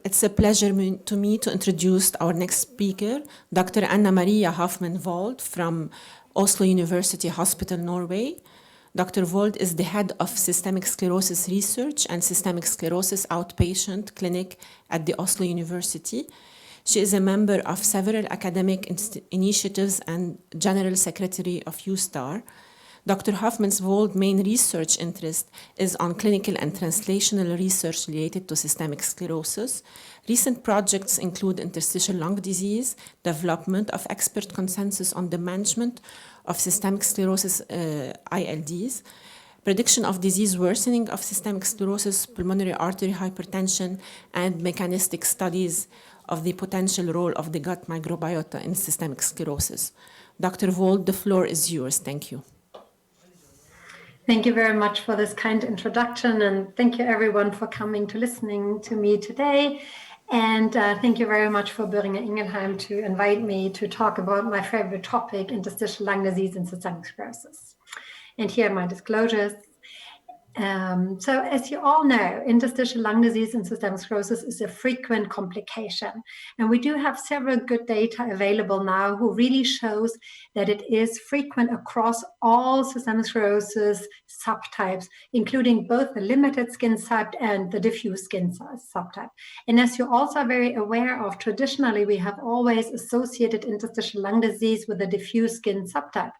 It's a pleasure to me to introduce our next speaker, Dr. Anna Maria Hoffmann-Vold from Oslo University Hospital, Norway. Dr. Vold is the head of systemic sclerosis research and systemic sclerosis outpatient clinic at the Oslo University. She is a member of several academic initiatives and general secretary of EULAR. Dr. Hoffmann-Vold's main research interest is on clinical and translational research related to systemic sclerosis. Recent projects include interstitial lung disease, development of expert consensus on the management of systemic sclerosis ILDs, prediction of disease worsening of systemic sclerosis, pulmonary artery hypertension, and mechanistic studies of the potential role of the gut microbiota in systemic sclerosis. Dr. Vold, the floor is yours. Thank you. Thank you very much for this kind introduction, and thank you everyone for coming to listening to me today. And thank you very much for Boehringer Ingelheim to invite me to talk about my favorite topic, interstitial lung disease and systemic sclerosis. And here are my disclosures. So as you all know, interstitial lung disease and systemic sclerosis is a frequent complication. And we do have several good data available now who really shows that it is frequent across all systemic sclerosis subtypes, including both the limited skin subtype and the diffuse skin subtype. And as you're also very aware of, traditionally, we have always associated interstitial lung disease with the diffuse skin subtype.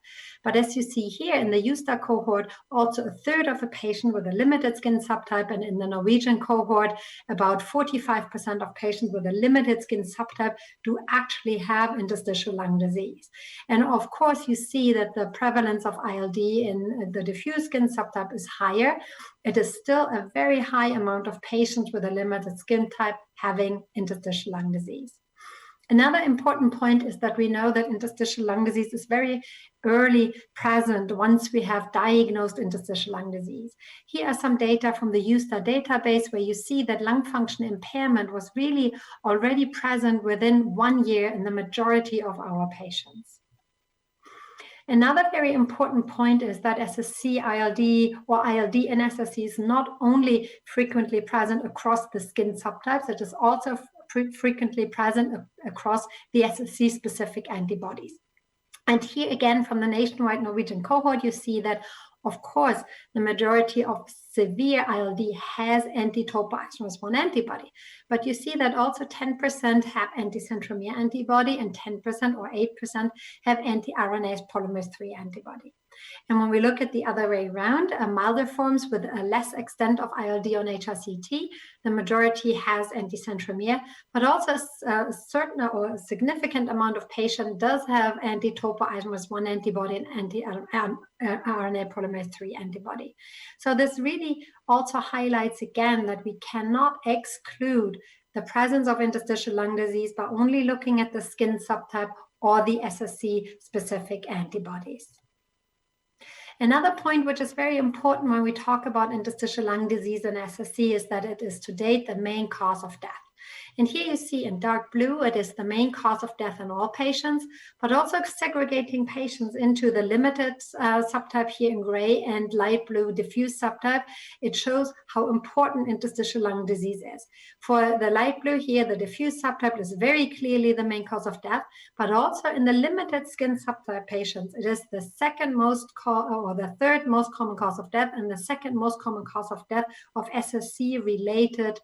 But as you see here in the EULAR cohort, also a third of a patient with a limited skin subtype, and in the Norwegian cohort, about 45% of patients with a limited skin subtype do actually have interstitial lung disease. And of course, you see that the prevalence of ILD in the diffuse skin subtype is higher. It is still a very high amount of patients with a limited skin type having interstitial lung disease. Another important point is that we know that interstitial lung disease is very early present once we have diagnosed interstitial lung disease. Here are some data from the EULAR database where you see that lung function impairment was really already present within 1 year in the majority of our patients. Another very important point is that SSC-ILD or ILD in SSC is not only frequently present across the skin subtypes, it is also frequently present across the SSC-specific antibodies. And here again, from the nationwide Norwegian cohort, you see that, of course, the majority of severe ILD has anti-topoisomerase 1 antibody. But you see that also 10% have anti-centromere antibody and 10% or 8% have anti-RNase polymerase 3 antibody. And when we look at the other way around, milder forms with a less extent of ILD on HRCT, the majority has anti-centromere, but also a certain or a significant amount of patient does have anti-topoisomerase 1 antibody and anti-RNA polymerase 3 antibody. So this really also highlights again that we cannot exclude the presence of interstitial lung disease by only looking at the skin subtype or the SSC-specific antibodies. Another point which is very important when we talk about interstitial lung disease and SSC is that it is to date the main cause of death. And here you see in dark blue, it is the main cause of death in all patients, but also segregating patients into the limited subtype here in gray and light blue diffuse subtype. It shows how important interstitial lung disease is. For the light blue here, the diffuse subtype is very clearly the main cause of death, but also in the limited skin subtype patients, it is the second most or the third most common cause of death and the second most common cause of death of SSC-related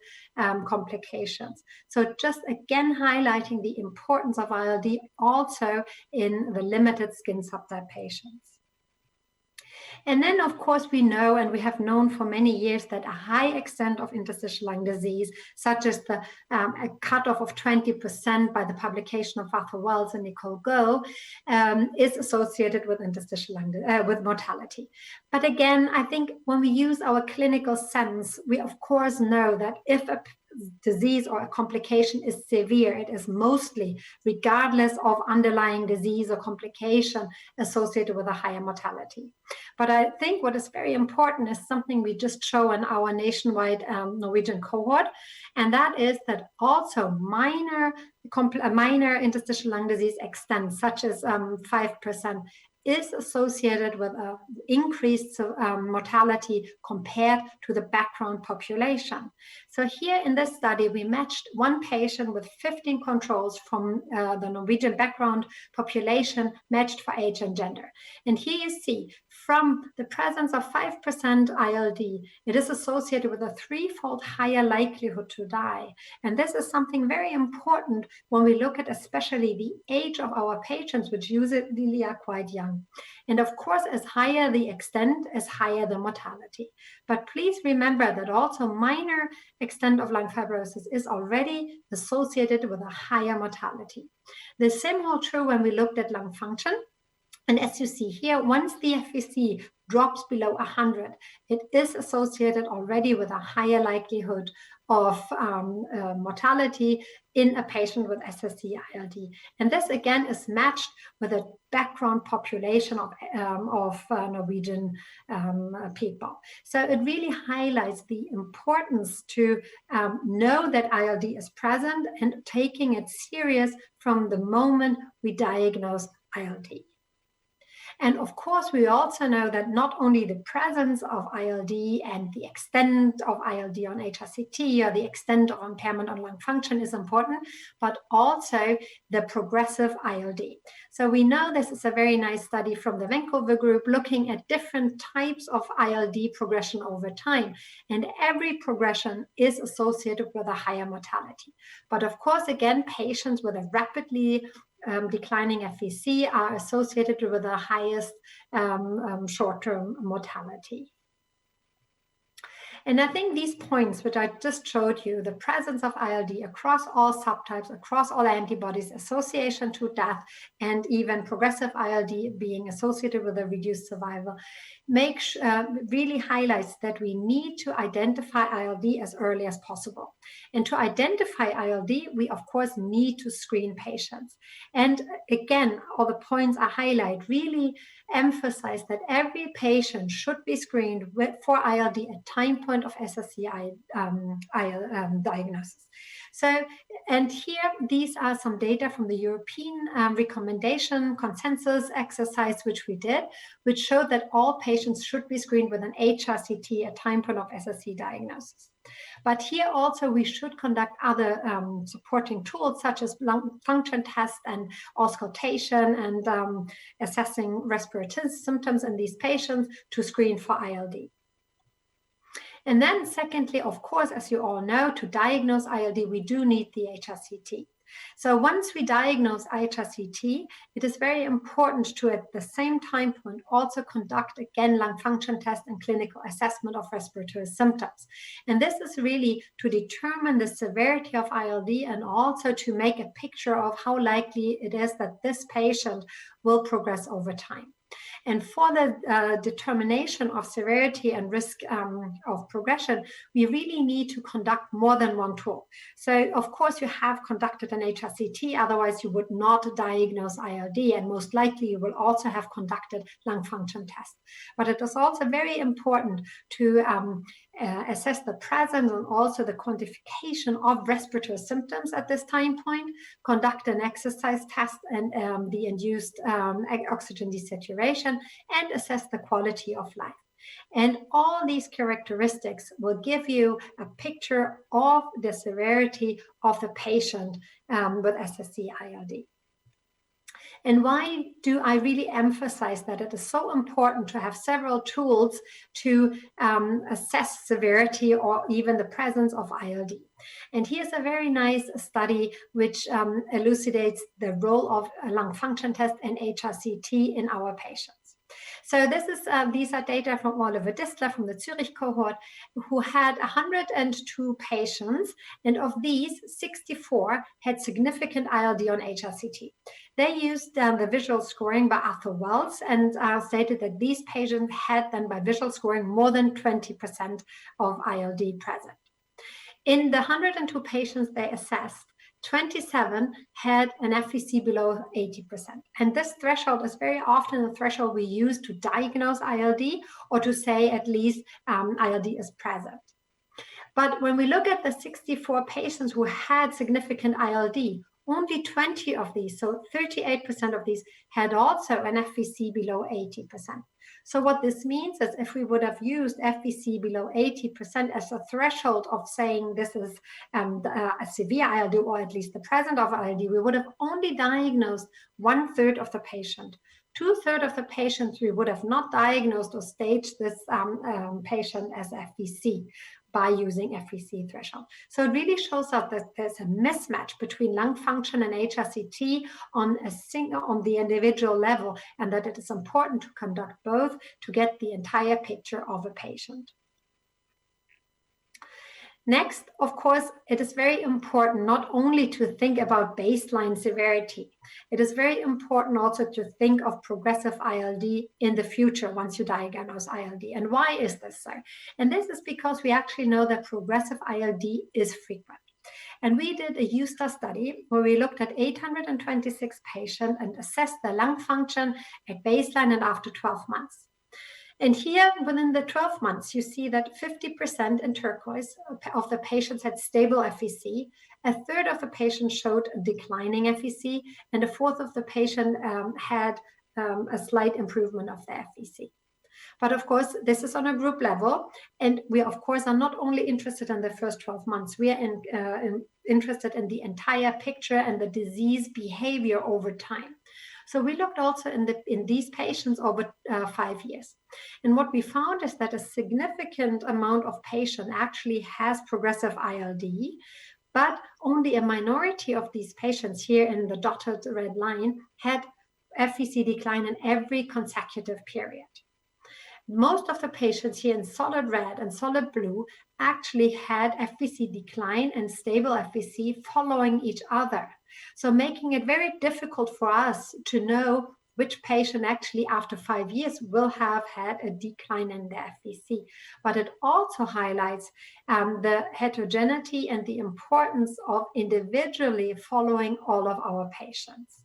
complications. So just again highlighting the importance of ILD also in the limited skin subtype patients. And then, of course, we know and we have known for many years that a high extent of interstitial lung disease, such as the a cutoff of 20% by the publication of Hoffmann-Vold and Nicole Go, is associated with interstitial lung with mortality. But again, I think when we use our clinical sense, we of course know that if a disease or a complication is severe, it is mostly, regardless of underlying disease or complication, associated with a higher mortality. But I think what is very important is something we just show in our nationwide Norwegian cohort, and that is that also minor interstitial lung disease extent, such as 5%, is associated with an increased mortality compared to the background population. So here in this study, we matched one patient with 15 controls from the Norwegian background population matched for age and gender. And here you see from the presence of 5% ILD, it is associated with a threefold higher likelihood to die. And this is something very important when we look at especially the age of our patients, which usually are quite young. And of course, as higher the extent, as higher the mortality. But please remember that also minor extent of lung fibrosis is already associated with a higher mortality. The same holds true when we looked at lung function. And as you see here, once the FVC drops below 100, it is associated already with a higher likelihood of mortality in a patient with SSC-ILD. And this again is matched with a background population of Norwegian people. So it really highlights the importance to know that ILD is present and taking it serious from the moment we diagnose ILD. And of course, we also know that not only the presence of ILD and the extent of ILD on HRCT or the extent of impairment on lung function is important, but also the progressive ILD. So we know this is a very nice study from the Vancouver group looking at different types of ILD progression over time. And every progression is associated with a higher mortality. But of course, again, patients with a rapidly declining FVC are associated with the highest short-term mortality. And I think these points, which I just showed you, the presence of ILD across all subtypes, across all antibodies, association to death, and even progressive ILD being associated with a reduced survival, really highlights that we need to identify ILD as early as possible. And to identify ILD, we of course need to screen patients. And again, all the points I highlight really emphasize that every patient should be screened for ILD at time point of SSC diagnosis. So, and here, these are some data from the European recommendation consensus exercise, which we did, which showed that all patients should be screened with an HRCT at time point of SSC diagnosis. But here also we should conduct other supporting tools such as lung function tests and auscultation and assessing respiratory symptoms in these patients to screen for ILD. And then secondly, of course, as you all know, to diagnose ILD, we do need the HRCT. So once we diagnose HRCT, it is very important to, at the same time point, also conduct again lung function test and clinical assessment of respiratory symptoms. And this is really to determine the severity of ILD and also to make a picture of how likely it is that this patient will progress over time. And for the determination of severity and risk of progression, we really need to conduct more than one tool. So, of course, you have conducted an HRCT, otherwise you would not diagnose ILD, and most likely you will also have conducted lung function tests. But it is also very important to assess the presence and also the quantification of respiratory symptoms at this time point, conduct an exercise test and the induced oxygen desaturation, and assess the quality of life. And all these characteristics will give you a picture of the severity of the patient with SSC-ILD. And why do I really emphasize that it is so important to have several tools to assess severity or even the presence of ILD? And here's a very nice study which elucidates the role of a lung function test and HRCT in our patients. So these are data from Oliver Distler from the Zurich cohort, who had 102 patients, and of these, 64 had significant ILD on HRCT. They used the visual scoring by Arthur Wells and stated that these patients had then by visual scoring more than 20% of ILD present. In the 102 patients they assessed, 27 had an FVC below 80%. And this threshold is very often the threshold we use to diagnose ILD or to say at least ILD is present. But when we look at the 64 patients who had significant ILD, only 20 of these, so 38% of these, had also an FVC below 80%. So what this means is if we would have used FVC below 80% as a threshold of saying this is a severe ILD, or at least the presence of ILD, we would have only diagnosed 1/3 of the patient. 2/3 of the patients we would have not diagnosed or staged this patient as FVC by using FVC threshold. So it really shows us that there's a mismatch between lung function and HRCT on the individual level, and that it is important to conduct both to get the entire picture of a patient. Next, of course, it is very important not only to think about baseline severity, it is very important also to think of progressive ILD in the future once you diagnose ILD. And why is this so? And this is because we actually know that progressive ILD is frequent. And we did a EULAR study where we looked at 826 patients and assessed their lung function at baseline and after 12 months. And here, within the 12 months, you see that 50% in turquoise of the patients had stable FVC, 1/3 of the patients showed a declining FVC, and 1/4 of the patient had a slight improvement of the FVC. But of course, this is on a group level, and we, of course, are not only interested in the first 12 months, we are interested in the entire picture and the disease behavior over time. So we looked also in these patients over 5 years. And what we found is that a significant amount of patients actually has progressive ILD, but only a minority of these patients here in the dotted red line had FVC decline in every consecutive period. Most of the patients here in solid red and solid blue actually had FVC decline and stable FVC following each other. So making it very difficult for us to know which patient actually after 5 years will have had a decline in their FVC. But it also highlights the heterogeneity and the importance of individually following all of our patients.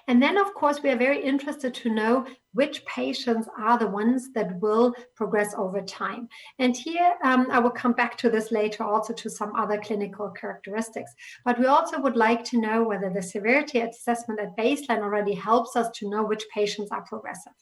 And then, of course, we are very interested to know which patients are the ones that will progress over time. And here, I will come back to this later also to some other clinical characteristics. But we also would like to know whether the severity assessment at baseline already helps us to know which patients are progressive.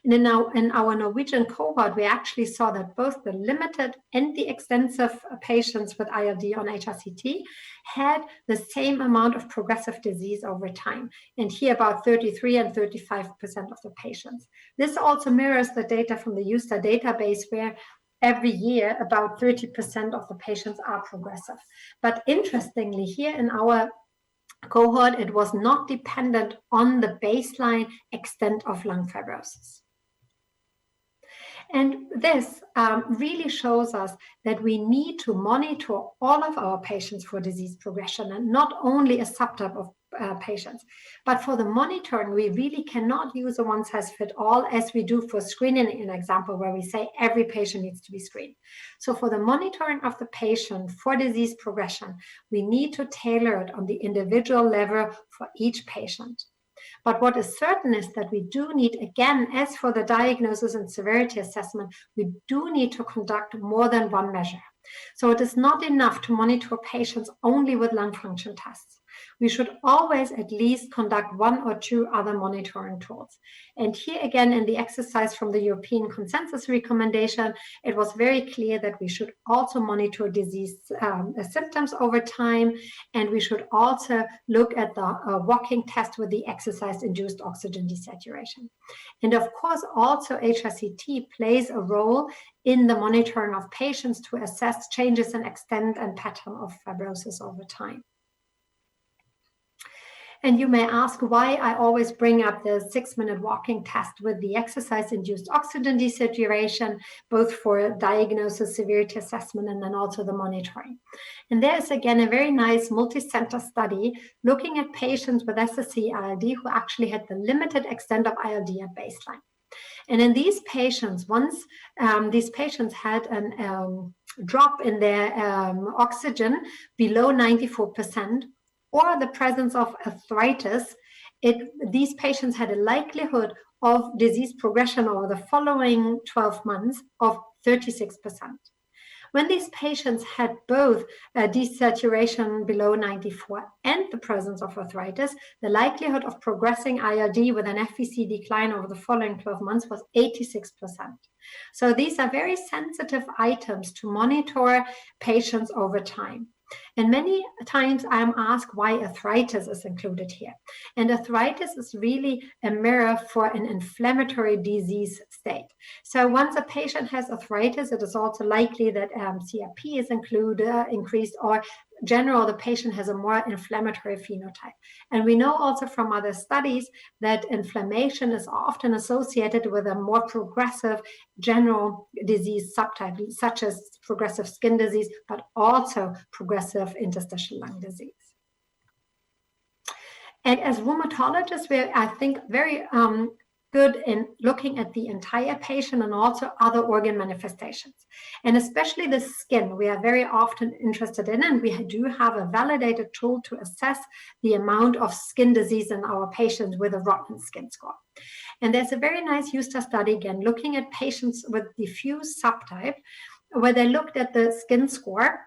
And in our Norwegian cohort, we actually saw that both the limited and the extensive patients with ILD on HRCT had the same amount of progressive disease over time. And here about 33 and 35% of the patients. This also mirrors the data from the EULAR database where every year about 30% of the patients are progressive. But interestingly, here in our cohort, it was not dependent on the baseline extent of lung fibrosis. And this really shows us that we need to monitor all of our patients for disease progression and not only a subtype of patients. But for the monitoring, we really cannot use a one-size-fits-all as we do for screening, an example where we say every patient needs to be screened. So for the monitoring of the patient for disease progression, we need to tailor it on the individual level for each patient. But what is certain is that we do need, again, as for the diagnosis and severity assessment, we do need to conduct more than one measure. So it is not enough to monitor patients only with lung function tests. We should always at least conduct 1 or 2 other monitoring tools. And here again, in the exercise from the European consensus recommendation, it was very clear that we should also monitor disease symptoms over time, and we should also look at the walking test with the exercise-induced oxygen desaturation. And of course, also HRCT plays a role in the monitoring of patients to assess changes in extent and pattern of fibrosis over time. And you may ask why I always bring up the 6-minute walking test with the exercise-induced oxygen desaturation, both for diagnosis, severity assessment, and then also the monitoring. And there is, again, a very nice multi-center study looking at patients with SSC-ILD who actually had the limited extent of ILD at baseline. And in these patients, once these patients had a drop in their oxygen below 94%, or the presence of arthritis, these patients had a likelihood of disease progression over the following 12 months of 36%. When these patients had both desaturation below 94 and the presence of arthritis, the likelihood of progressing ILD with an FVC decline over the following 12 months was 86%. So these are very sensitive items to monitor patients over time. And many times I'm asked why arthritis is included here. And arthritis is really a mirror for an inflammatory disease state. So once a patient has arthritis, it is also likely that CRP is increased, or general, the patient has a more inflammatory phenotype. And we know also from other studies that inflammation is often associated with a more progressive general disease subtype, such as progressive skin disease, but also progressive interstitial lung disease. And as rheumatologists, we're, I think, very good in looking at the entire patient and also other organ manifestations. And especially the skin, we are very often interested in, and we do have a validated tool to assess the amount of skin disease in our patients with a Rodnan skin score. And there's a very nice EUSTA study, again, looking at patients with diffuse subtype, where they looked at the skin score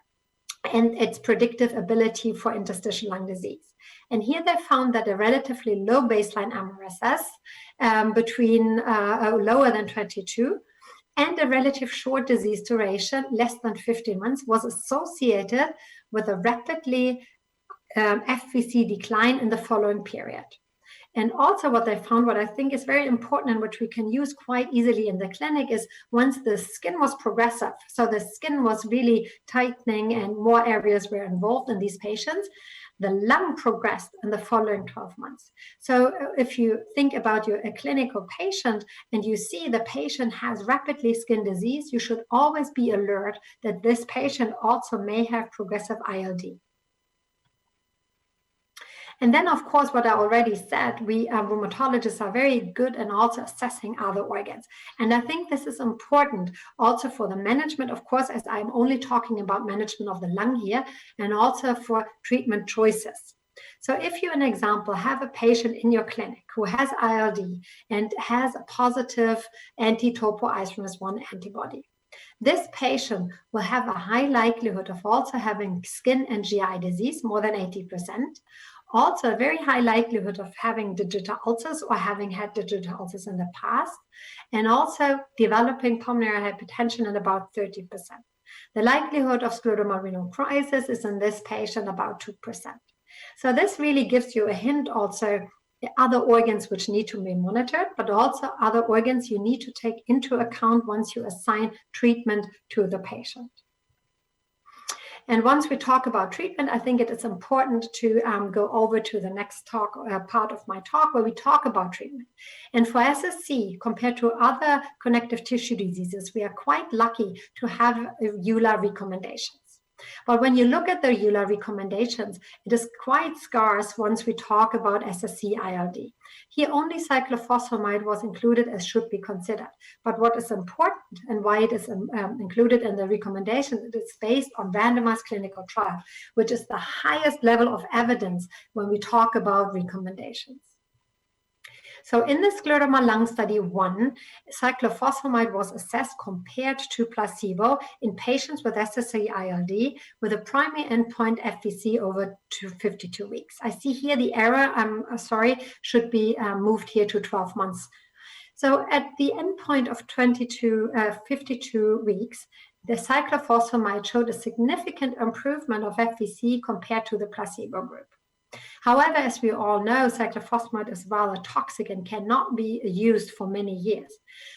and its predictive ability for interstitial lung disease. And here they found that a relatively low baseline MRSS between lower than 22 and a relative short disease duration, less than 15 months, was associated with a rapidly FVC decline in the following period. And also what they found, what I think is very important and which we can use quite easily in the clinic, is once the skin was progressive, so the skin was really tightening and more areas were involved in these patients, the lung progressed in the following 12 months. So if you think about a clinical patient and you see the patient has rapidly skin disease, you should always be alert that this patient also may have progressive ILD. And then, of course, what I already said, we rheumatologists are very good in also assessing other organs. And I think this is important also for the management, of course, as I'm only talking about management of the lung here, and also for treatment choices. So if you, an example, have a patient in your clinic who has ILD and has a positive anti-topoisomerase 1 antibody, this patient will have a high likelihood of also having skin and GI disease, more than 80%. Also, a very high likelihood of having digital ulcers or having had digital ulcers in the past, and also developing pulmonary hypertension in about 30%. The likelihood of scleroderma renal crisis is in this patient about 2%. So this really gives you a hint also the other organs which need to be monitored, but also other organs you need to take into account once you assign treatment to the patient. And once we talk about treatment, I think it is important to go over to the next talk, part of my talk, where we talk about treatment. And for SSC, compared to other connective tissue diseases, we are quite lucky to have EULAR recommendations. But when you look at the EULAR recommendations, it is quite scarce once we talk about SSC-ILD. Here, only cyclophosphamide was included as should be considered. But what is important and why it is included in the recommendation, it is based on randomized clinical trial, which is the highest level of evidence when we talk about recommendations. So in the scleroderma lung study 1, cyclophosphamide was assessed compared to placebo in patients with SSC-ILD with a primary endpoint FVC over 52 weeks. I see here the error, I'm sorry, should be moved here to 12 months. So at the endpoint of 52 weeks, the cyclophosphamide showed a significant improvement of FVC compared to the placebo group. However, as we all know, cyclophosphamide is rather toxic and cannot be used for many years.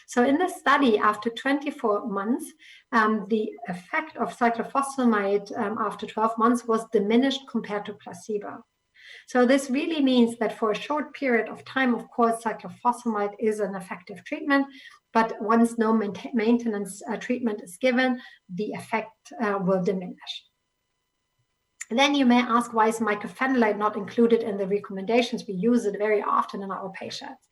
So in the study, after 24 months, the effect of cyclophosphamide after 12 months was diminished compared to placebo. So this really means that for a short period of time, of course, cyclophosphamide is an effective treatment, but once no maintenance treatment is given, the effect will diminish. And then you may ask, why is mycophenolate not included in the recommendations? We use it very often in our patients.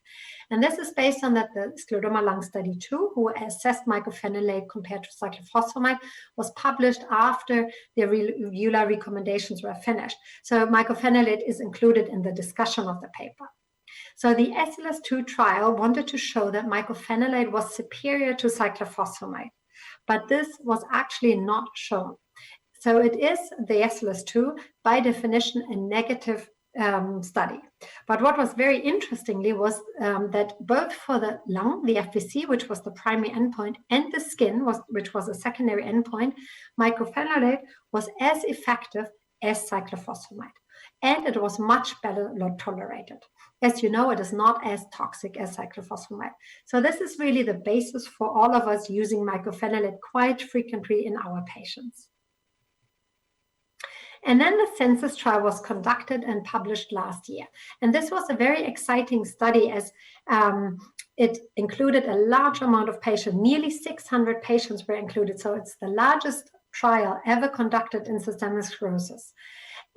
And this is based on that the scleroderma lung study 2, who assessed mycophenolate compared to cyclophosphamide, was published after the EULAR recommendations were finished. So mycophenolate is included in the discussion of the paper. So the SLS2 trial wanted to show that mycophenolate was superior to cyclophosphamide. but this was actually not shown. So it is the SLS2 by definition a negative study. But what was very interestingly was that both for the lung, the FVC, which was the primary endpoint, and the skin, which was a secondary endpoint, mycophenolate was as effective as cyclophosphamide. And it was much better tolerated. As you know, it is not as toxic as cyclophosphamide. So this is really the basis for all of us using mycophenolate quite frequently in our patients. And then the census trial was conducted and published last year. And this was a very exciting study as it included a large amount of patients. Nearly 600 patients were included. So it's the largest trial ever conducted in systemic sclerosis.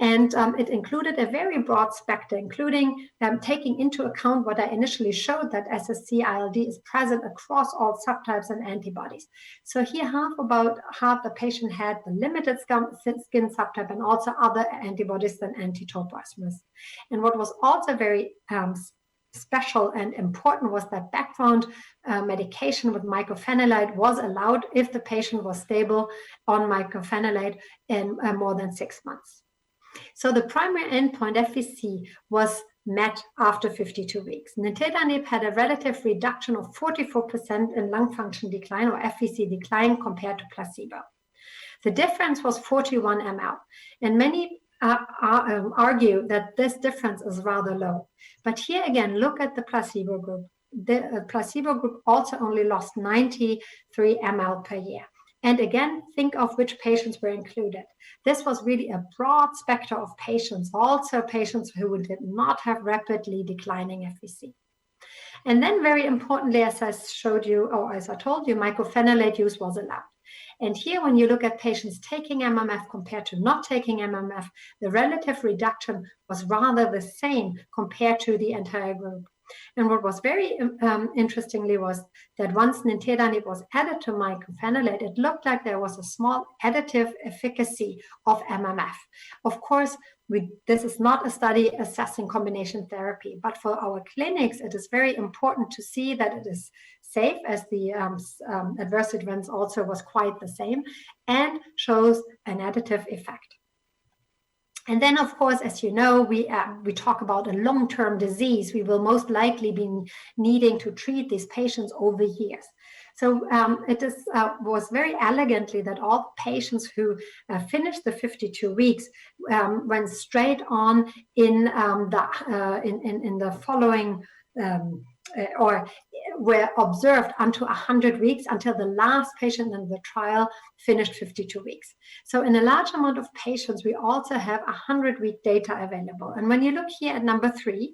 And it included a very broad spectrum, including taking into account what I initially showed, that SSC-ILD is present across all subtypes and antibodies. So here, about half the patient had the limited skin subtype and also other antibodies than anti-topoisomerase. And what was also very special and important was that background medication with mycophenolate was allowed if the patient was stable on mycophenolate in more than 6 months. So the primary endpoint, FVC, was met after 52 weeks. Nintedanib had a relative reduction of 44% in lung function decline or FVC decline compared to placebo. The difference was 41 ml, and many argue that this difference is rather low. But here again, look at the placebo group. The placebo group also only lost 93 ml per year. And again, think of which patients were included. This was really a broad spectrum of patients, also patients who did not have rapidly declining FVC. And then very importantly, as I showed you, or as I told you, mycophenolate use was allowed. And here, when you look at patients taking MMF compared to not taking MMF, the relative reduction was rather the same compared to the entire group. And what was very interestingly was that once nintedanib was added to mycophenolate, it looked like there was a small additive efficacy of MMF. Of course, this is not a study assessing combination therapy, but for our clinics, it is very important to see that it is safe, as the adverse events also was quite the same, and shows an additive effect. And then, of course, as you know, we talk about a long-term disease. We will most likely be needing to treat these patients over years. So it was very elegantly that all patients who finished the 52 weeks went straight on in the following or were observed until 100 weeks, until the last patient in the trial finished 52 weeks. So in a large amount of patients, we also have 100-week data available. And when you look here at number 3,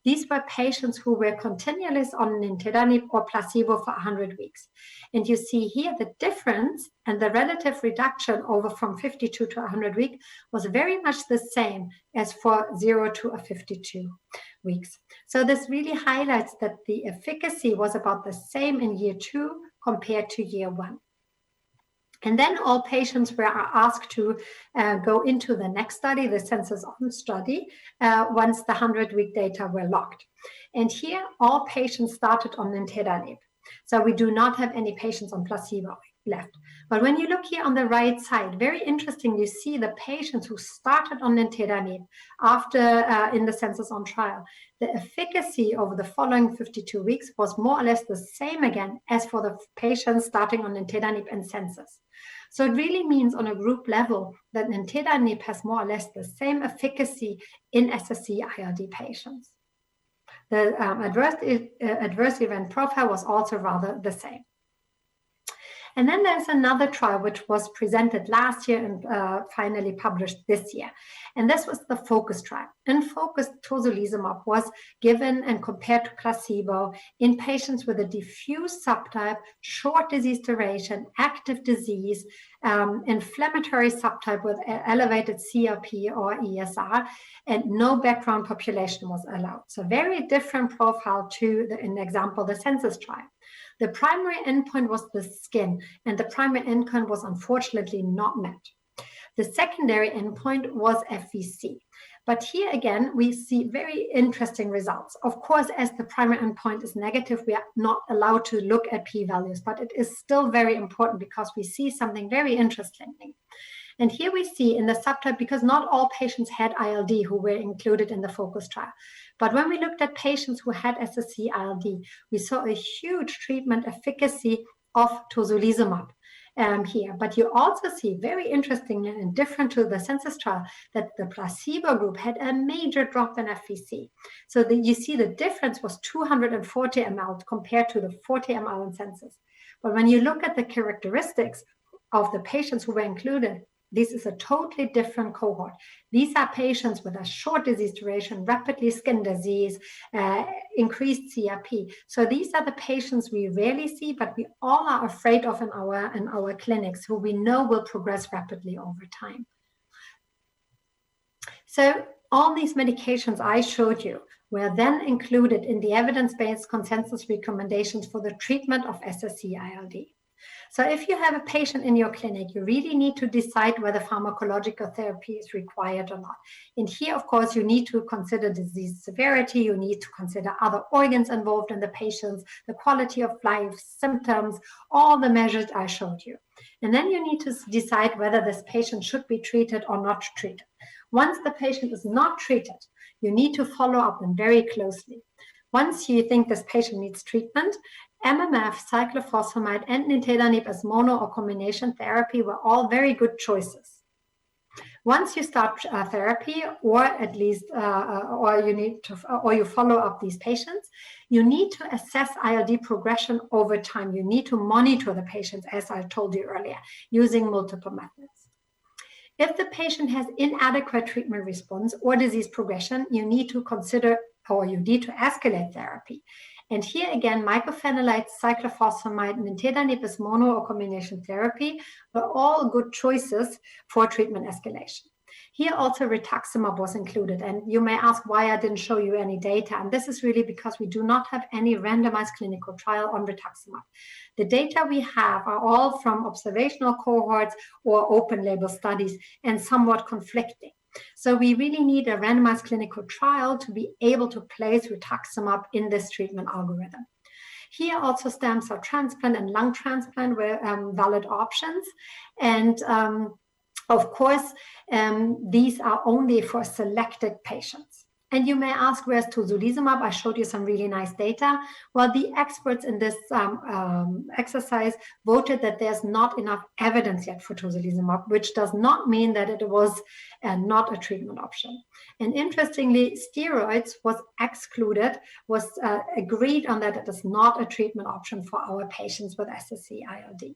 these were patients who were continually on nintedanib or placebo for 100 weeks. And you see here the difference and the relative reduction over from 52 to 100 weeks was very much the same as for 0 to 52 weeks. So this really highlights that the efficacy was about the same in year 2 compared to year 1. And then all patients were asked to go into the next study, the census-on study, once the 100-week data were locked. And here, all patients started on nintedanib. So we do not have any patients on placebo left. But when you look here on the right side, very interesting, you see the patients who started on nintedanib after in the census-on trial. The efficacy over the following 52 weeks was more or less the same again as for the patients starting on nintedanib and census. So it really means on a group level that nintedanib has more or less the same efficacy in SSC-ILD patients. The adverse event profile was also rather the same. And then there's another trial which was presented last year and finally published this year. And this was the FOCUS trial. In FOCUS, tocilizumab was given and compared to placebo in patients with a diffuse subtype, short disease duration, active disease, inflammatory subtype with elevated CRP or ESR, and no background population was allowed. So very different profile to, in example, the census trial. The primary endpoint was the skin, and the primary endpoint was unfortunately not met. The secondary endpoint was FVC. But here again, we see very interesting results. Of course, as the primary endpoint is negative, we are not allowed to look at p-values, but it is still very important because we see something very interesting. And here we see in the subtype, because not all patients had ILD who were included in the FOCUS trial. But when we looked at patients who had SSC-ILD, we saw a huge treatment efficacy of tocilizumab here. But you also see, very interestingly and different to the census trial, that the placebo group had a major drop in FVC. So you see the difference was 240 ml compared to the 40 ml in census. But when you look at the characteristics of the patients who were included, this is a totally different cohort. These are patients with a short disease duration, rapidly skin disease, increased CRP. So these are the patients we rarely see, but we all are afraid of in our clinics, who we know will progress rapidly over time. So all these medications I showed you were then included in the evidence-based consensus recommendations for the treatment of SSC-ILD. So if you have a patient in your clinic, you really need to decide whether pharmacological therapy is required or not. And here, of course, you need to consider disease severity, you need to consider other organs involved in the patients, the quality of life, symptoms, all the measures I showed you. And then you need to decide whether this patient should be treated or not treated. Once the patient is not treated, you need to follow up them very closely. Once you think this patient needs treatment, MMF, cyclophosphamide, and nintedanib as mono or combination therapy were all very good choices. Once you start therapy, or at least, or you follow up these patients, you need to assess ILD progression over time. You need to monitor the patients, as I told you earlier, using multiple methods. If the patient has inadequate treatment response or disease progression, you need to consider, or you need to escalate therapy. And here again, mycophenolate, cyclophosphamide, nintedanib as mono or combination therapy were all good choices for treatment escalation. Here also rituximab was included, and you may ask why I didn't show you any data. And this is really because we do not have any randomized clinical trial on rituximab. The data we have are all from observational cohorts or open label studies and somewhat conflicting. So we really need a randomized clinical trial to be able to place rituximab in this treatment algorithm. Here also stem cell transplant and lung transplant were valid options. And of course, these are only for selected patients. And you may ask, where's tocilizumab? I showed you some really nice data. Well, the experts in this exercise voted that there's not enough evidence yet for tocilizumab, which does not mean that it was not a treatment option. And interestingly, steroids was excluded, was agreed on that it is not a treatment option for our patients with SSC-ILD.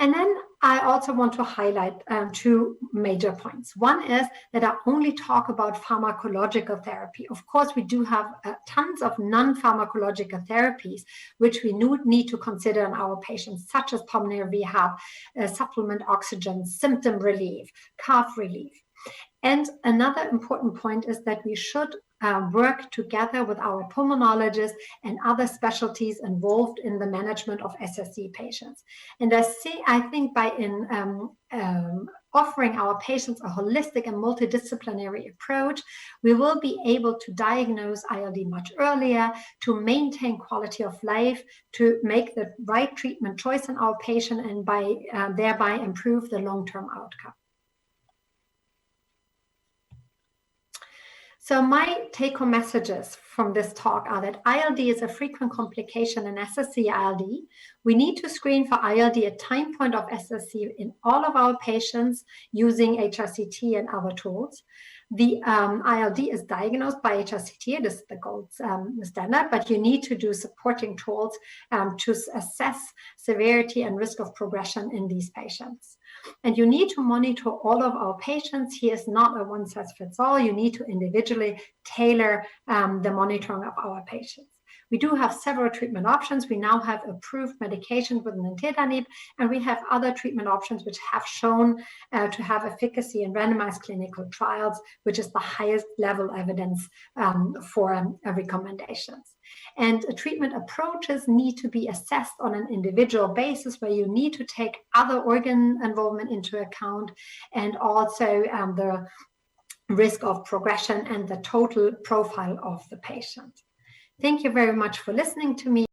And then I also want to highlight two major points. One is that I only talk about pharmacological therapy. Of course, we do have tons of non-pharmacological therapies, which we need to consider in our patients, such as pulmonary rehab, supplement oxygen, symptom relief, cough relief. And another important point is that we should work together with our pulmonologists and other specialties involved in the management of SSC patients. And I think by offering our patients a holistic and multidisciplinary approach, we will be able to diagnose ILD much earlier, to maintain quality of life, to make the right treatment choice in our patient, and by thereby improve the long-term outcome. So my take-home messages from this talk are that ILD is a frequent complication in SSC-ILD. We need to screen for ILD at time point of SSC in all of our patients using HRCT and other tools. The ILD is diagnosed by HRCT. It is the gold standard, but you need to do supporting tools to assess severity and risk of progression in these patients. And you need to monitor all of our patients. Here is not a one-size-fits-all. You need to individually tailor the monitoring of our patients. We do have several treatment options. We now have approved medication with nintedanib, and we have other treatment options which have shown to have efficacy in randomized clinical trials, which is the highest level evidence for recommendations. And treatment approaches need to be assessed on an individual basis, where you need to take other organ involvement into account, and also the risk of progression and the total profile of the patient. Thank you very much for listening to me.